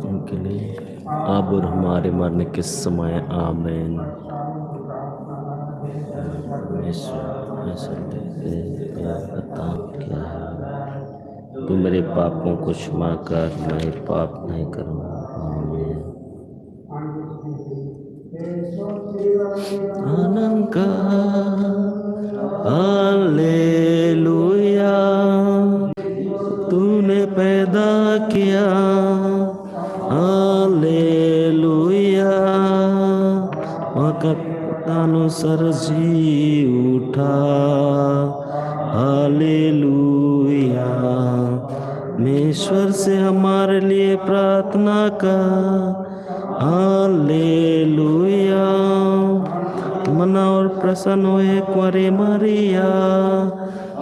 उनके लिए अब और हमारे मरने के समय आमीन। बता क्या है, तू मेरे पापों को क्षमा कर, मैं पाप नहीं करूँगा। आमीन। आनंद का हालेलुया, तूने पैदा किया। हालेलुया, वक़्तानुसार जी उठा। हालेलुया, ईश्वर से हमारे लिए प्रार्थना कर। हालेलुया, मना और प्रसन्न होए कुंवारी मरिया।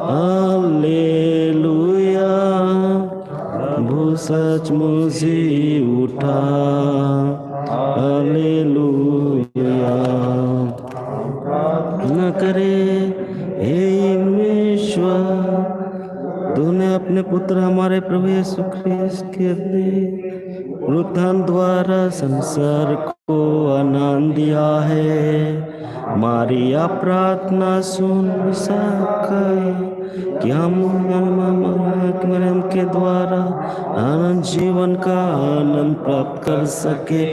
हालेलुया, वो सचमुच ही उठा। हालेलुया, न करे हे ईश्वर, तूने अपने पुत्र हमारे प्रभु यीशु ख्रिस्त के उत्थान द्वारा संसार को आनंद दिया है। मारिया प्रार्थना सुन सका कि हम मरियम के द्वारा आनंद जीवन का आनंद प्राप्त कर सके।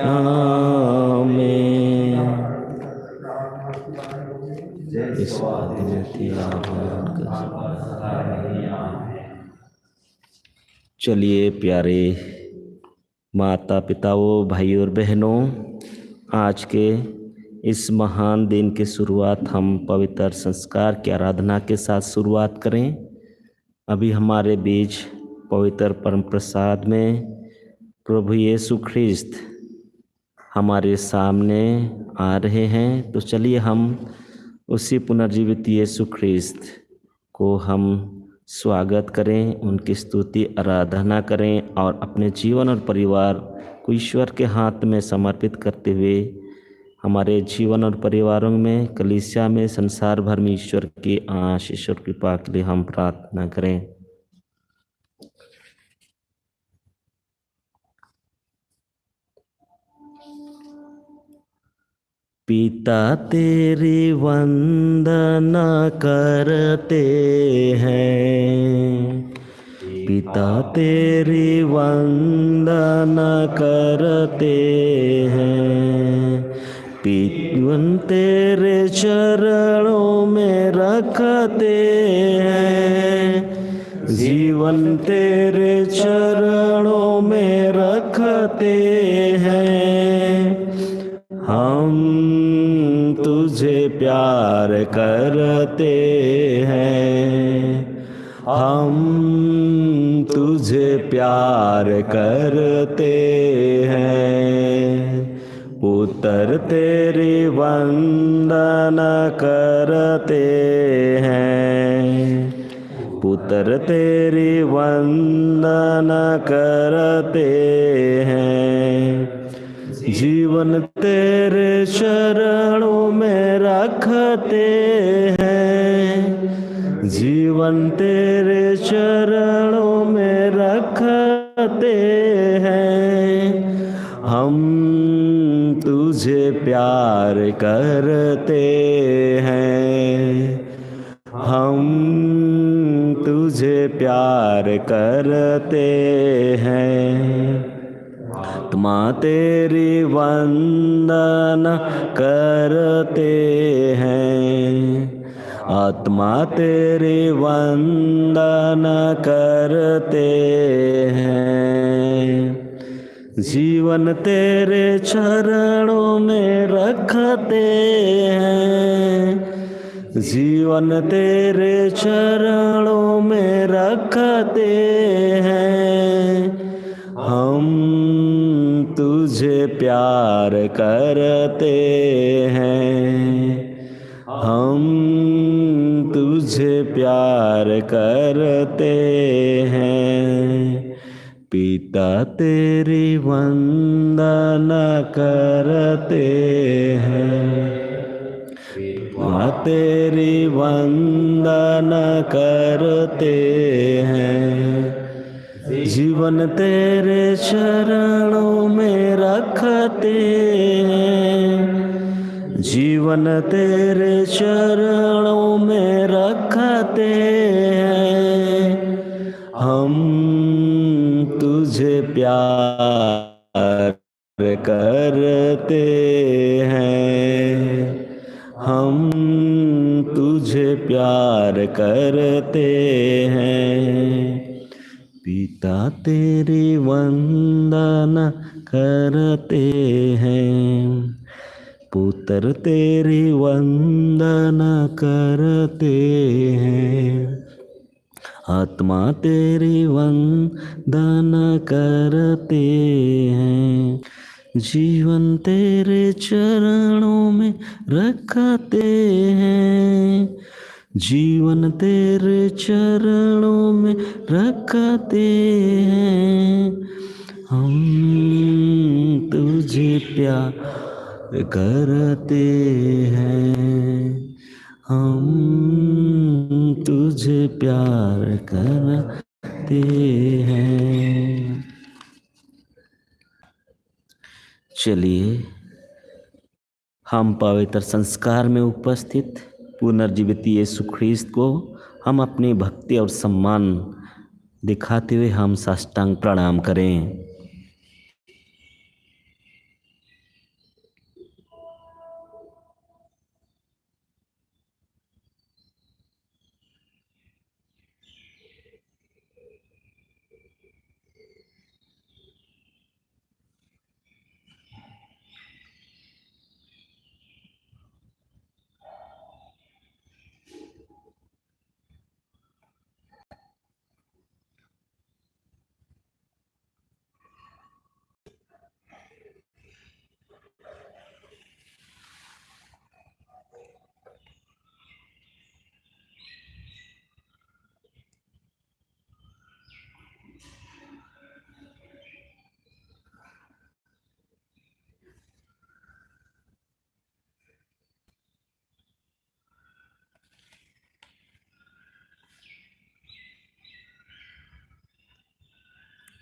आमीन। इस चलिए प्यारे माता पिताओं, भाई और बहनों, आज के इस महान दिन की शुरुआत हम पवित्र संस्कार की आराधना के साथ शुरुआत करें। अभी हमारे बीच पवित्र परम प्रसाद में प्रभु यीशु ख्रिस्त हमारे सामने आ रहे हैं। तो चलिए हम उसी पुनर्जीवित यीशु ख्रिस्त को हम स्वागत करें, उनकी स्तुति आराधना करें और अपने जीवन और परिवार को ईश्वर के हाथ में समर्पित करते हुए हमारे जीवन और परिवारों में, कलीसिया में, संसार भर में ईश्वर की आशीष और कृपा के लिए हम प्रार्थना करें। पिता तेरी वंदना करते हैं, पिता तेरी वंदना करते हैं, पीवन तेरे चरणों में रखते हैं, जीवन तेरे चरणों में रखते हैं। हम तुझे प्यार करते हैं, हम तुझे प्यार करते हैं, पुत्र तेरी वंदना करते हैं, पुत्र तेरी वंदना करते हैं, जीवन तेरे चरणों में रखते हैं, जीवन तेरे चरणों में रखते हैं। हम तुझे प्यार करते हैं, हम तुझे प्यार करते हैं, आत्मा तेरी वंदना करते हैं, आत्मा तेरी वंदना करते हैं, जीवन तेरे चरणों में रखते हैं, जीवन तेरे चरणों में रखते हैं। हम तुझे प्यार करते हैं, हम तुझे प्यार करते हैं, पिता तेरी वंदना करते हैं, तेरी वंदन करते हैं, जीवन तेरे चरणों में रखते हैं, जीवन तेरे चरणों में रखते हैं। हम तुझे प्यार करते हैं, हम तुझे प्यार करते हैं। पिता तेरी वंदना करते हैं, पुत्र तेरी वंदना करते हैं, आत्मा तेरी वंदना करते हैं, जीवन तेरे चरणों में रखते हैं, जीवन तेरे चरणों में रखते हैं। हम तुझे प्यार करते हैं, हम तुझे प्यार करते हैं। चलिए हम पवित्र संस्कार में उपस्थित पुनर्जीवित यीशु ख्रीस्त को हम अपनी भक्ति और सम्मान दिखाते हुए हम साष्टांग प्रणाम करें।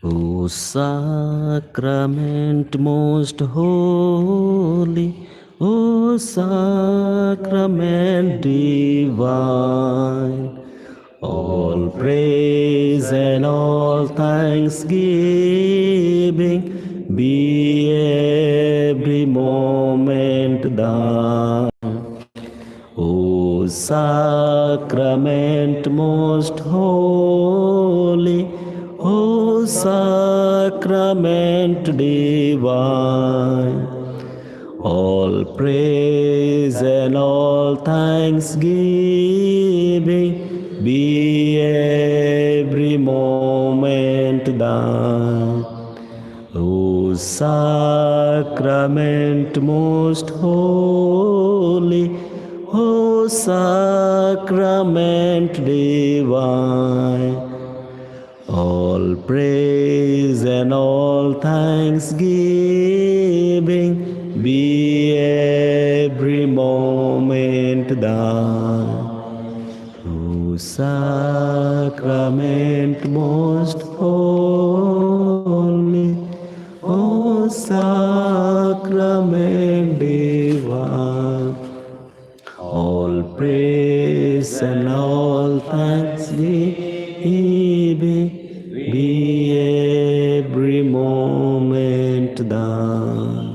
O sacrament most holy, O sacrament divine, all praise and all thanksgiving be every moment thine. O sacrament most holy, O sacrament divine, all praise and all thanksgiving be every moment thine. O sacrament most holy, O sacrament divine, all praise and all thanksgiving be every moment thine. O sacrament most holy, O sacrament divine, all praise and all thanksgiving be every moment thine.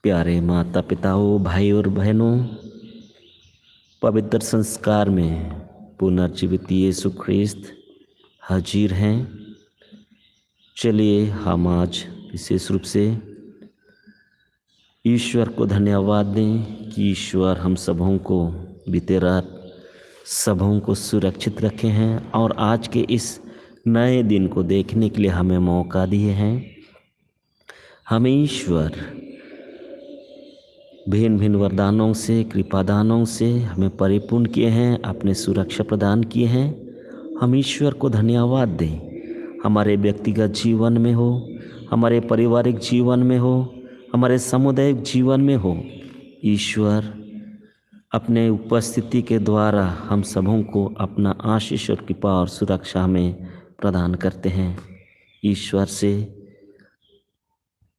प्यारे माता पिताओं, भाई और बहनों, पवित्र संस्कार में पुनर्जीवित यीशु ख्रीस्त हाजिर हैं। चलिए हम आज विशेष रूप से ईश्वर को धन्यवाद दें कि ईश्वर हम सबों को बीते रात सबों को सुरक्षित रखे हैं और आज के इस नए दिन को देखने के लिए हमें मौका दिए हैं। हमें ईश्वर भिन्न भिन्न वरदानों से, कृपादानों से हमें परिपूर्ण किए हैं, अपने सुरक्षा प्रदान किए हैं। हम ईश्वर को धन्यवाद दें। हमारे व्यक्तिगत जीवन में हो, हमारे पारिवारिक जीवन में हो, हमारे सामुदायिक जीवन में हो, ईश्वर अपने उपस्थिति के द्वारा हम सबों को अपना आशीष और कृपा और सुरक्षा हमें प्रदान करते हैं। ईश्वर से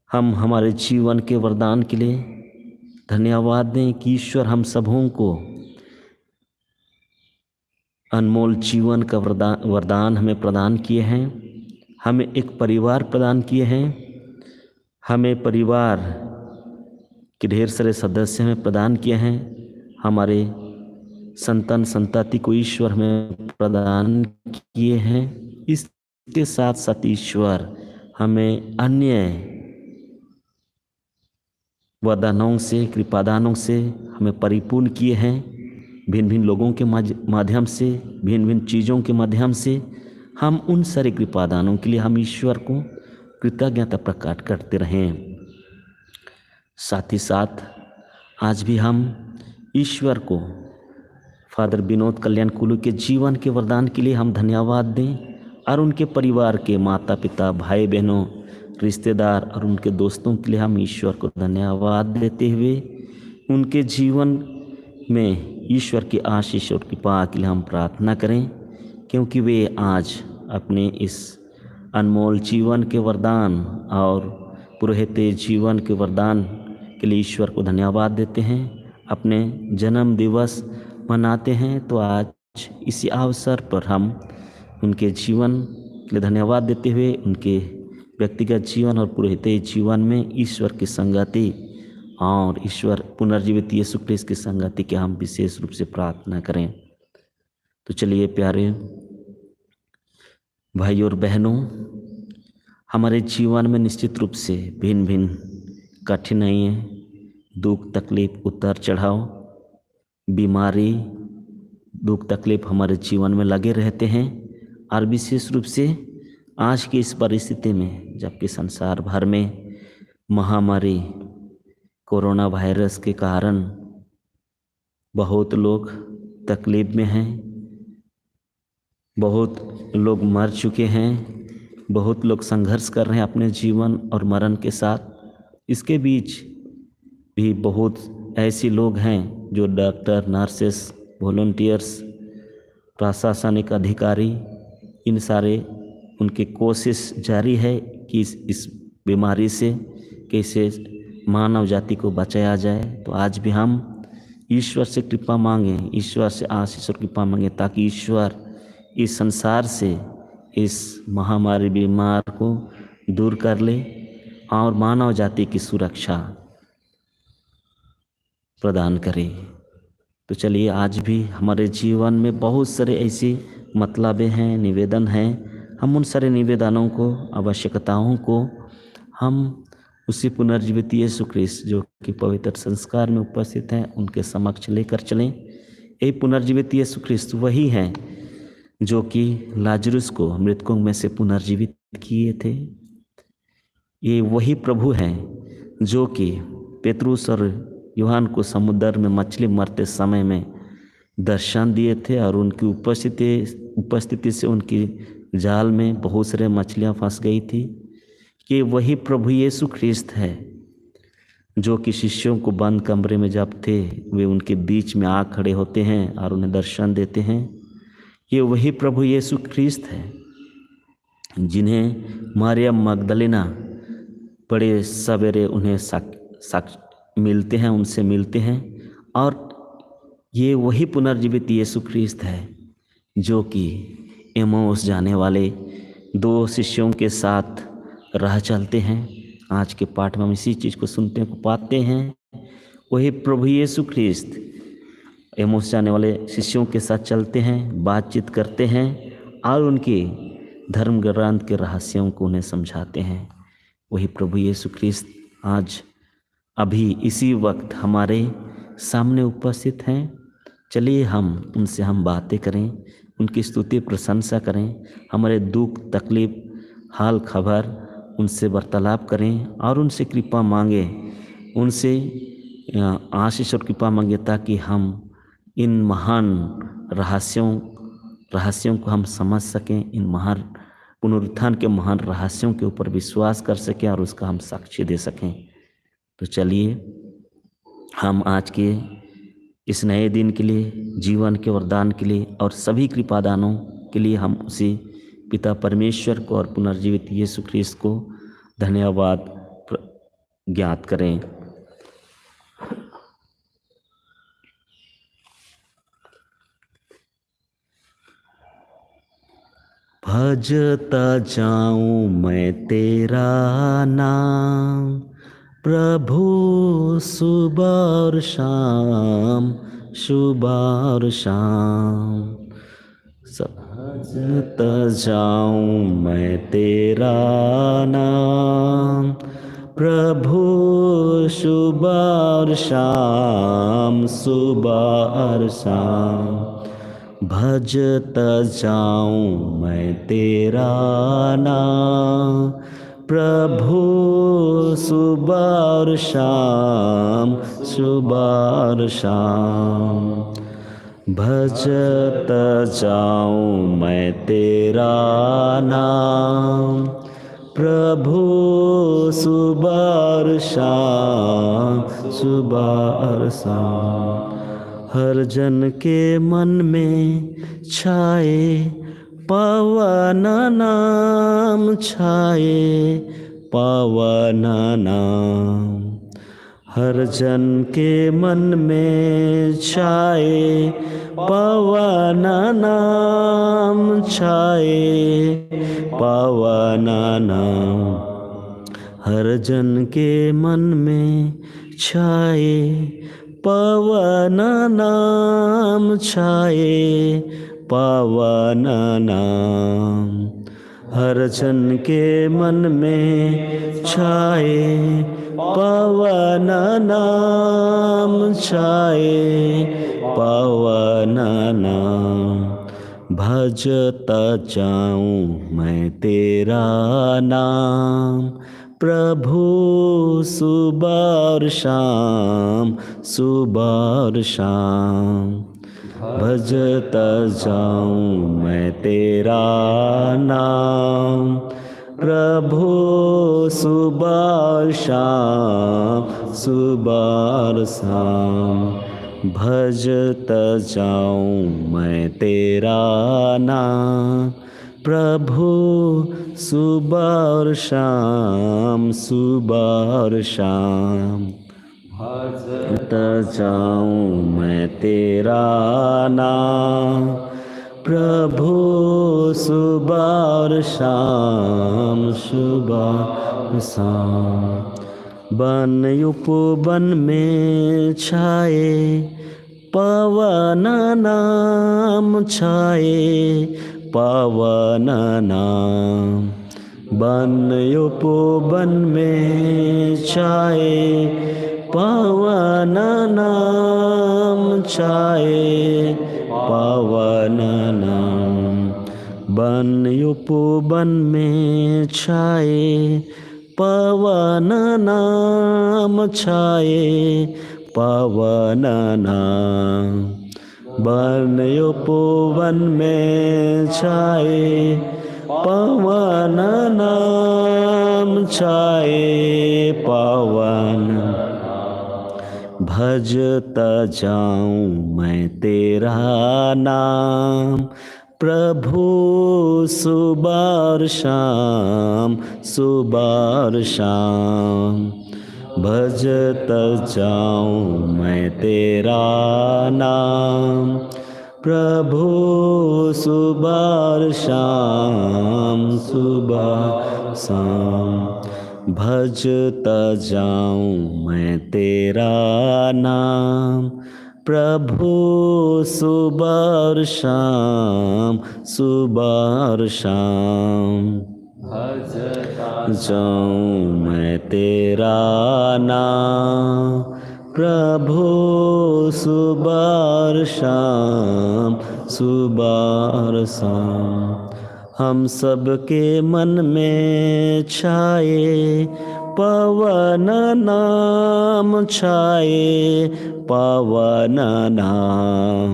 हम हमारे जीवन के वरदान के लिए धन्यवाद दें कि ईश्वर हम सबों को अनमोल जीवन का वरदान हमें प्रदान किए हैं। हमें एक परिवार प्रदान किए हैं। हमें परिवार के ढेर सारे सदस्य हमें प्रदान किए हैं। हमारे संतान संतति को ईश्वर हमें प्रदान किए हैं। इसके साथ साथ ईश्वर हमें अन्य वरदानों से, कृपादानों से हमें परिपूर्ण किए हैं। भिन्न भिन्न लोगों के माध्यम से, भिन्न भिन्न चीज़ों के माध्यम से हम उन सारे कृपादानों के लिए हम ईश्वर को कृतज्ञता प्रकट करते रहें। साथ ही साथ आज भी हम ईश्वर को फादर विनोद कल्याण कुलू के जीवन के वरदान के लिए हम धन्यवाद दें और उनके परिवार के माता पिता, भाई बहनों, रिश्तेदार और उनके दोस्तों के लिए हम ईश्वर को धन्यवाद देते हुए उनके जीवन में ईश्वर की आशीष और कृपा के लिए हम प्रार्थना करें, क्योंकि वे आज अपने इस अनमोल जीवन के वरदान और पुरोहित जीवन के वरदान के लिए ईश्वर को धन्यवाद देते हैं। अपने जन्म दिवस मनाते हैं, तो आज इसी अवसर पर हम उनके जीवन के लिए धन्यवाद देते हुए उनके व्यक्तिगत जीवन और पुरोहित जीवन में ईश्वर की संगति और ईश्वर पुनर्जीवित यीशु क्रिस्त की संगति की हम विशेष रूप से प्रार्थना करें। तो चलिए प्यारे भाई और बहनों, हमारे जीवन में निश्चित रूप से भिन्न भिन्न कठिनाइयाँ, दुख तकलीफ, उतार चढ़ाव, बीमारी, दुख तकलीफ हमारे जीवन में लगे रहते हैं। और विशेष रूप से आज की इस परिस्थिति में, जबकि संसार भर में महामारी कोरोना वायरस के कारण बहुत लोग तकलीफ में हैं, बहुत लोग मर चुके हैं, बहुत लोग संघर्ष कर रहे हैं अपने जीवन और मरण के साथ। इसके बीच भी बहुत ऐसे लोग हैं जो डॉक्टर, नर्सेस, वॉलंटियर्स, प्रशासनिक अधिकारी, इन सारे उनकी कोशिश जारी है कि इस बीमारी से कैसे मानव जाति को बचाया जाए। तो आज भी हम ईश्वर से कृपा मांगें, ईश्वर से आशीष और कृपा मांगें, ताकि ईश्वर इस संसार से इस महामारी बीमार को दूर कर ले और मानव जाति की सुरक्षा प्रदान करे। तो चलिए, आज भी हमारे जीवन में बहुत सारे ऐसी मतलबें हैं, निवेदन हैं। हम उन सारे निवेदनों को, आवश्यकताओं को हम उसी पुनर्जीवित यीशु क्रिस्त जो कि पवित्र संस्कार में उपस्थित हैं उनके समक्ष लेकर चलें। यही पुनर्जीवित यीशु क्रिस्त वही हैं जो कि लाजरुस को मृतकों में से पुनर्जीवित किए थे। ये वही प्रभु हैं जो कि पेतरुस और यूहन्ना को समुद्र में मछली मरते समय में दर्शन दिए थे और उनकी उपस्थिति से उनकी जाल में बहुत सारे मछलियां फंस गई थी। कि वही प्रभु यीशु ख्रिस्त है जो कि शिष्यों को बंद कमरे में जब थे वे उनके बीच में आ खड़े होते हैं और उन्हें दर्शन देते हैं। ये वही प्रभु यीशु ख्रिस्त है जिन्हें मरियम मगदलीना बड़े सवेरे उन्हें मिलते हैं, उनसे मिलते हैं। और ये वही पुनर्जीवित यीशु ख्रिस्त है जो कि एमोस जाने वाले 2 शिष्यों के साथ राह चलते हैं। आज के पाठ में हम इसी चीज़ को सुनते हैं, पाते हैं। वही प्रभु यीशु ख्रिस्त एमोस जाने वाले शिष्यों के साथ चलते हैं, बातचीत करते हैं और उनके धर्म ग्रंथ के रहस्यों को उन्हें समझाते हैं। वही प्रभु यीशु ख्रिस्त आज अभी इसी वक्त हमारे सामने उपस्थित हैं। चलिए हम उनसे बातें करें, उनकी स्तुति प्रशंसा करें, हमारे दुख तकलीफ हाल खबर उनसे वार्तालाप करें और उनसे कृपा मांगे, उनसे आशीष और कृपा मांगे, ताकि हम इन महान रहस्यों को हम समझ सकें, इन महान पुनरुत्थान के महान रहस्यों के ऊपर विश्वास कर सकें और उसका हम साक्ष्य दे सकें। तो चलिए हम आज के इस नए दिन के लिए, जीवन के वरदान के लिए और सभी कृपादानों के लिए हम उसी पिता परमेश्वर को और पुनर्जीवित यीशु ख्रीस्त को धन्यवाद ज्ञात करें। भजता जाऊं मैं तेरा नाम, प्रभु सुबह और शाम, सुबह और शाम। भजता जाऊं मैं तेरा नाम, प्रभु सुबह और शाम, सुबह और शाम। भजता जाऊं मैं तेरा नाम, प्रभु सुबह और शाम, सुबह और शाम। भजता जाऊं मैं तेरा नाम, प्रभु सुबह और शाम, सुबह और शाम। हर जन के मन में छाए पावन नाम, छाए पावन नाम। हर जन के मन में छाए पावन नाम, छाए पावन नाम। हर जन के मन में छाए पावन नाम, छाए पावन नाम। हर जन के मन में छाए पावन नाम, छाए पावन नाम। भजता जाऊं मैं तेरा नाम, प्रभु सुबह और शाम, सुबह और शाम। भजता जाऊं मैं तेरा नाम, प्रभु सुबह और शाम, सुबह और शाम। भजता जाऊं मैं तेरा नाम, प्रभु सुबह और शाम, सुबह और शाम। भजता जाऊं मैं तेरा नाम, प्रभु सुबह और शाम, सुबह और शाम। बन उपवन में छाए पावन नाम, छाए पावन नाम। बन उपवन में छाए पावन नाम, छाए पावन नाम। बन उपवन में छाए पावन नाम, छाए पावन नाम। बन उपवन में छाए पावन नाम, छाए पावन। भजता जाऊं मैं तेरा नाम, प्रभु सुबह और शाम, सुबह और शाम। भजता जाऊं मैं तेरा नाम, प्रभु सुबह और शाम, सुबह शाम। भजता जाऊं मैं तेरा नाम, प्रभु सुबह और शाम, सुबह और शाम। भजता जाऊं मैं तेरा नाम, प्रभु सुबह और शाम, सुबह और शाम। हम सबके मन में छाए पवन नाम छाए पवन नाम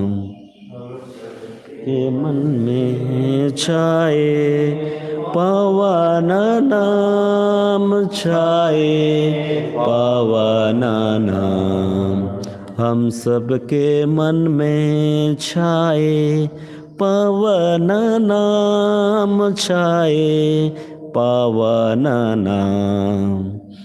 के मन में छाए पवन नाम छाए पवन नाम हम सबके मन में छाए पवन नाम छाए पवन नाम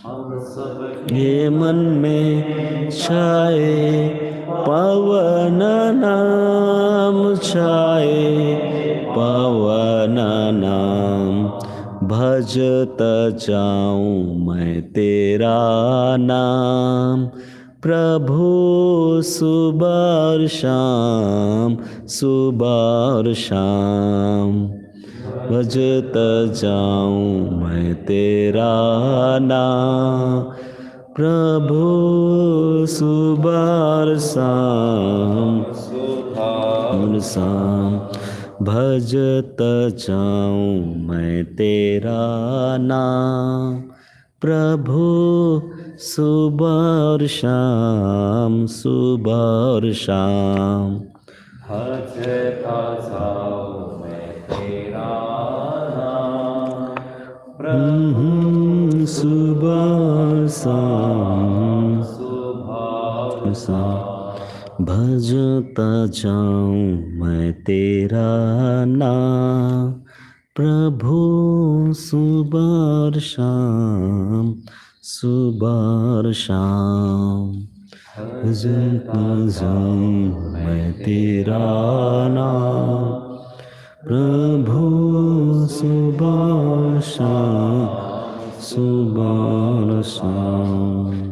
हम सबके मन में छाए पवन नाम छाए पवन नाम भजत जाऊं मैं तेरा नाम प्रभु सुबह और शाम सुबह और शाम भजत जाऊं मैं तेरा नाम प्रभु सुबह और शाम शाम भजत जाऊं मैं तेरा नाम प्रभु सुबह और शाम सुबह और शाम भजता जाऊं मैं तेरा नाम प्रभु सुबह और शाम सुबह और शाम भजता जाऊं मैं तेरा नाम प्रभु सुबह और शाम सुबह और शाम भजता जाऊं मैं तेरा नाम प्रभु सुबह और शाम सुबह और शाम।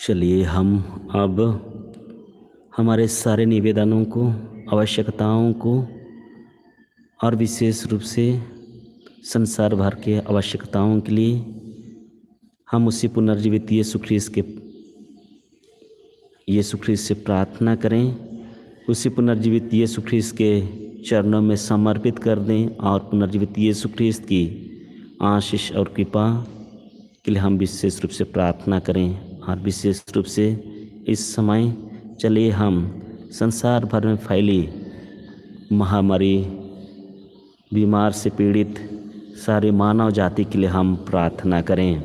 चलिए हम अब हमारे सारे निवेदनों को, आवश्यकताओं को और विशेष रूप से संसार भर के आवश्यकताओं के लिए हम उसी पुनर्जीवित यीशु ख्रीस्त से प्रार्थना करें। उसी पुनर्जीवित यीशु ख्रीस्त के चरणों में समर्पित कर दें और पुनर्जीवित यीशु ख्रीस्त की आशीष और कृपा के लिए हम विशेष रूप से प्रार्थना करें। और विशेष रूप से इस समय चलिए हम संसार भर में फैली महामारी, बीमार से पीड़ित सारे मानव जाति के लिए हम प्रार्थना करें।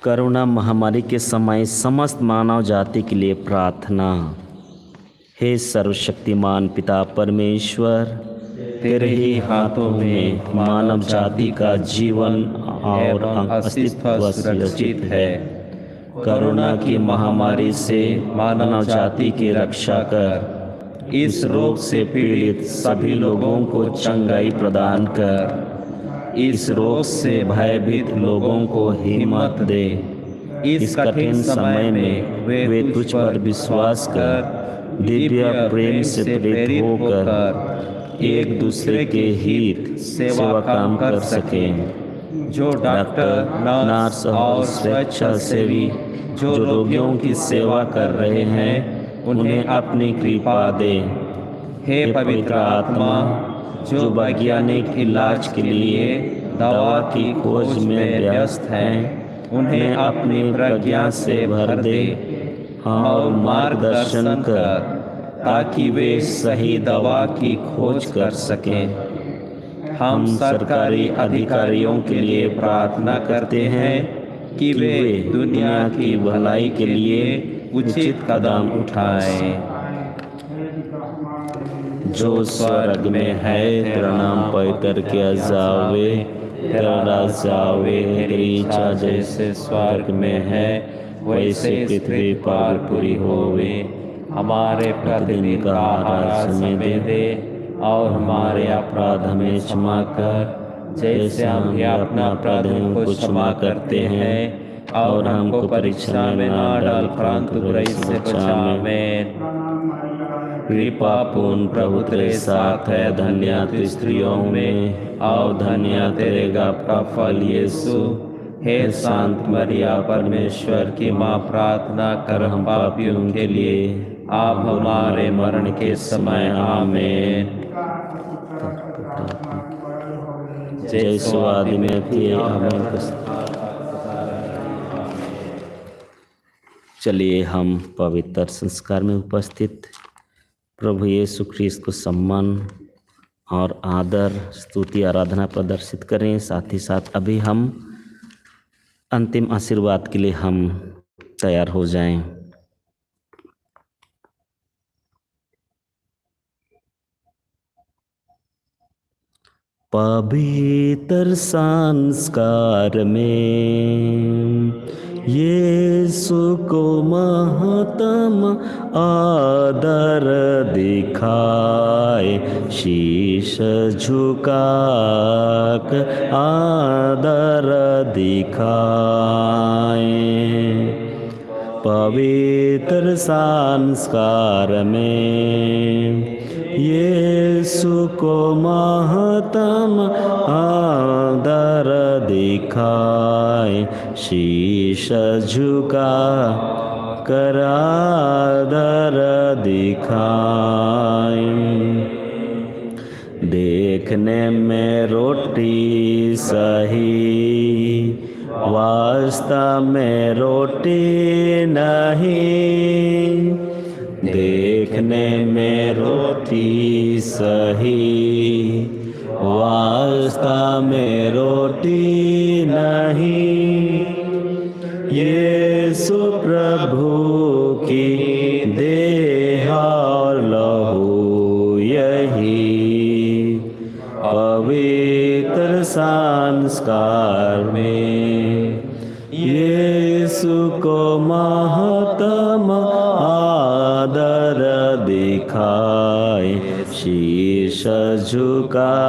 कोरोना महामारी के समय समस्त मानव जाति के लिए प्रार्थना। हे सर्वशक्तिमान पिता परमेश्वर, तेरे ही हाथों में मानव जाति का जीवन और अस्तित्व सुरक्षित है। कोरोना की महामारी से मानव जाति की रक्षा कर। इस रोग से पीड़ित सभी लोगों को चंगाई प्रदान कर। इस रोग से भयभीत लोगों को हिम्मत दे। इस कठिन समय में वे तुझ पर विश्वास कर दिव्य प्रेम से प्रेरित होकर एक दूसरे के हित सेवा काम कर सकें। जो डॉक्टर, नर्स और स्वेच्छासेवी जो रोगियों की सेवा कर रहे हैं, उन्हें अपनी कृपा दे। हे पवित्र आत्मा, जो वैज्ञानिक इलाज के लिए दवा की खोज में व्यस्त हैं, उन्हें अपनी प्रज्ञा से भर दे और मार्गदर्शन कर, ताकि वे सही दवा की खोज कर सकें। हम सरकारी अधिकारियों के लिए प्रार्थना करते हैं कि वे दुनिया की भलाई के लिए उचित कदम उठाएं। जो स्वर्ग में है, तेरा नाम पवित्र किया जावे, तेरा राज्य आवे, तेरी इच्छा जैसे स्वर्ग में है वैसे पृथ्वी पर पूरी होवे। हमारे प्रतिदिन का आहार हमें दे और हमारे अपराध हमें क्षमा कर, जैसे हम भी अपना अपराधियों को क्षमा करते हैं। और हमको परीक्षा में न डाल, परंतु बुराई से बचा। आमीन। कृपा पूर्ण प्रभु तेरे साथ है, धन्य तू स्त्रियों में और धन्य तेरे गर्भ का फल यीशु। हे शांत मरिया, परमेश्वर की माँ, प्रार्थना कर हम पापियों के लिए आप हमारे मरण के समय। आमीन। जैसो आदि में थी, चलिए हम पवित्र संस्कार में उपस्थित प्रभु यीशु ख्रीस्त को सम्मान और आदर, स्तुति, आराधना प्रदर्शित करें। साथ ही साथ अभी हम अंतिम आशीर्वाद के लिए हम तैयार हो जाएं। पवित्र संस्कार में यीशु को महत्तम आदर दिखाए, शीश झुकाकर आदर दिखाए। पवित्र संस्कार में यीशु को महत्तम आदर दिखाए, शीश झुका कर आदर दिखाए। देखने में रोटी सही, वास्तव में रोटी नहीं। देखने में रोटी सही, वास्तव में रोटी नहीं। यीशु प्रभु की देह और लहू यही पवित्र संस्कार में यीशु को महत्तम आदर दिखाए, शीश झुका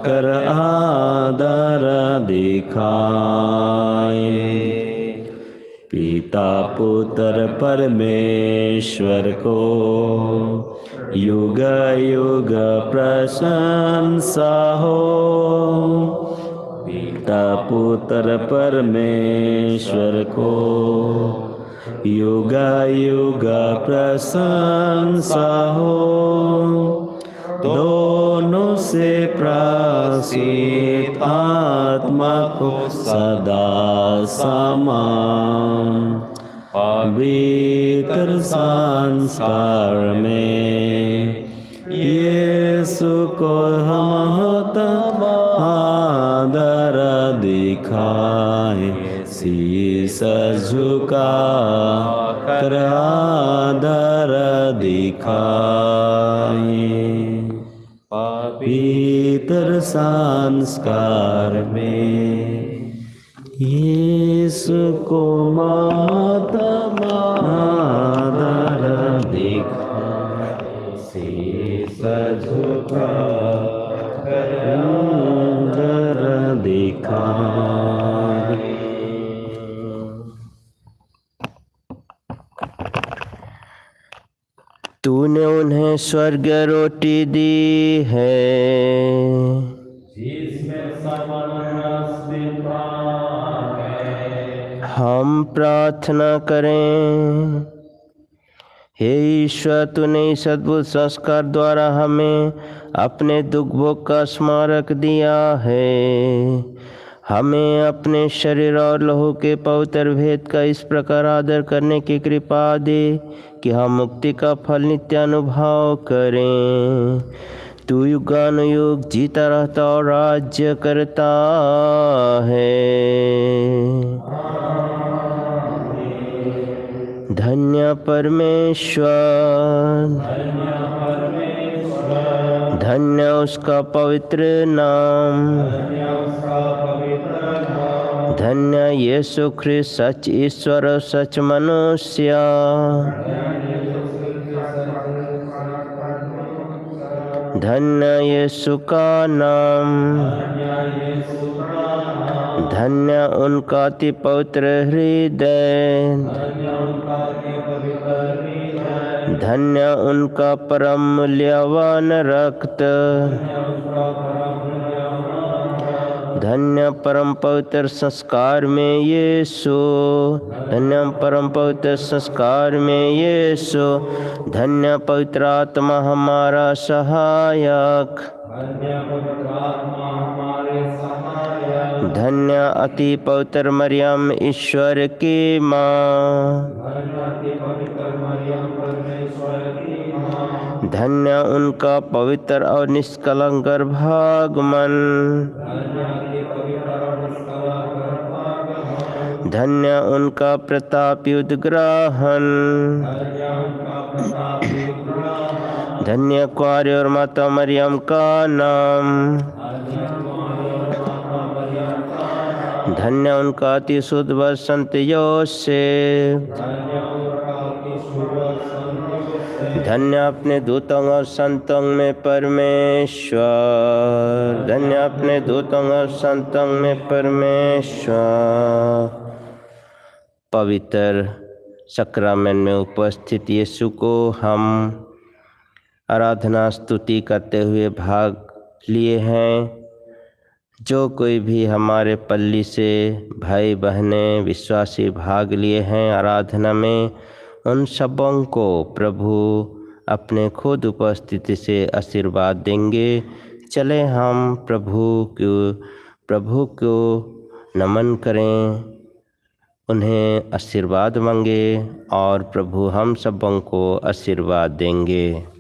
कर आदर दिखाए। पिता पुत्र परमेश्वर को युग युग प्रशंसा हो। पिता पुत्र परमेश्वर को युग युग प्रशंसा हो। दोनों से प्रसिद्ध आत्मा को सदा समान पवित्र संस्कार में यीशु को हम आदर दिखाए। शीश झुका कर आदर दिखाए। पवित्र संस्कार में यीशु को आदर दिखाए। शीश झुका कर आदर दिखाए। तूने उन्हें स्वर्ग रोटी दी है, जिसमें सर्वनाश है। हम प्रार्थना करें। हे ईश्वर, तूने इस अद्भुत संस्कार द्वारा हमें अपने दुख भोग का स्मारक दिया है। हमें अपने शरीर और लहू के पवित्र भेद का इस प्रकार आदर करने की कृपा दे कि हम मुक्ति का फल नित्य अनुभव करें। तू युगानुयुग जीता रहता और राज्य करता है। धन्य परमेश्वर, धन्य उसका पवित्र नाम, धन्य यीशु ख्रिस्त सच ईश्वर और सच मनुष्य। धन्य यीशु का नाम, धन्य उनका अति पवित्र हृदय, धन्य उनका परम मूल्यवान रक्त, धन्य परम पवित्र संस्कार में यीशु, धन्य परम पवित्र संस्कार में यीशु, धन्य पवित्र आत्मा हमारा सहायक, धन्य अति पवित्र मरियम ईश्वर की माँ, धन्य उनका पवित्र और निष्कलंक गर्भागमन, धन्य उनका प्रताप युद्ध ग्रहण, धन्य कुंवारी और माता मरियम का नाम, धन्य उनका अति शुद्ध व संत योसेफ, धन्य अपने दूतों और संतों में परमेश्वर, धन्य अपने दूतों और संतों में परमेश्वर। पवित्र सक्रामेंट में उपस्थित यीशु को हम आराधना स्तुति करते हुए भाग लिए हैं। जो कोई भी हमारे पल्ली से भाई बहनें विश्वासी भाग लिए हैं आराधना में, उन सबों को प्रभु अपने खुद उपस्थिति से आशीर्वाद देंगे। चले हम प्रभु को नमन करें, उन्हें आशीर्वाद मांगे और प्रभु हम सबों को आशीर्वाद देंगे।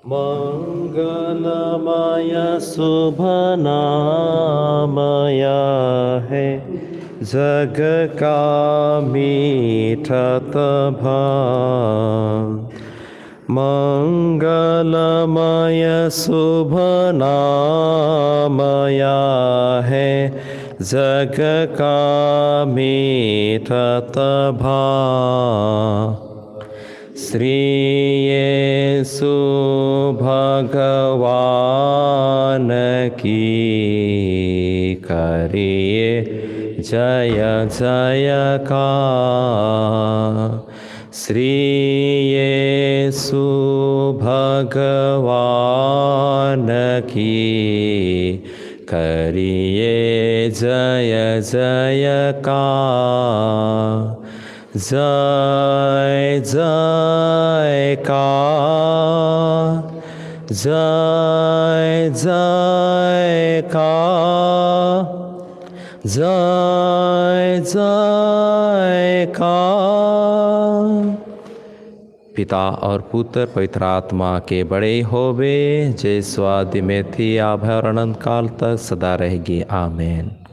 मंगलमय शुभ नामय है जग का मीठत भाव। मंगलमय शुभ नामय है जग का मीठत भाव। श्री येसु भगवान की करिए जय जयकार। श्री येसु भगवान की करिए जय जयकार। जय जयकार जय जयकार जय जयकार। पिता और पुत्र पवित्र आत्मा के बड़े होवे, जय स्वादि में थी आभरण अनंत काल तक सदा रहेगी। आमीन।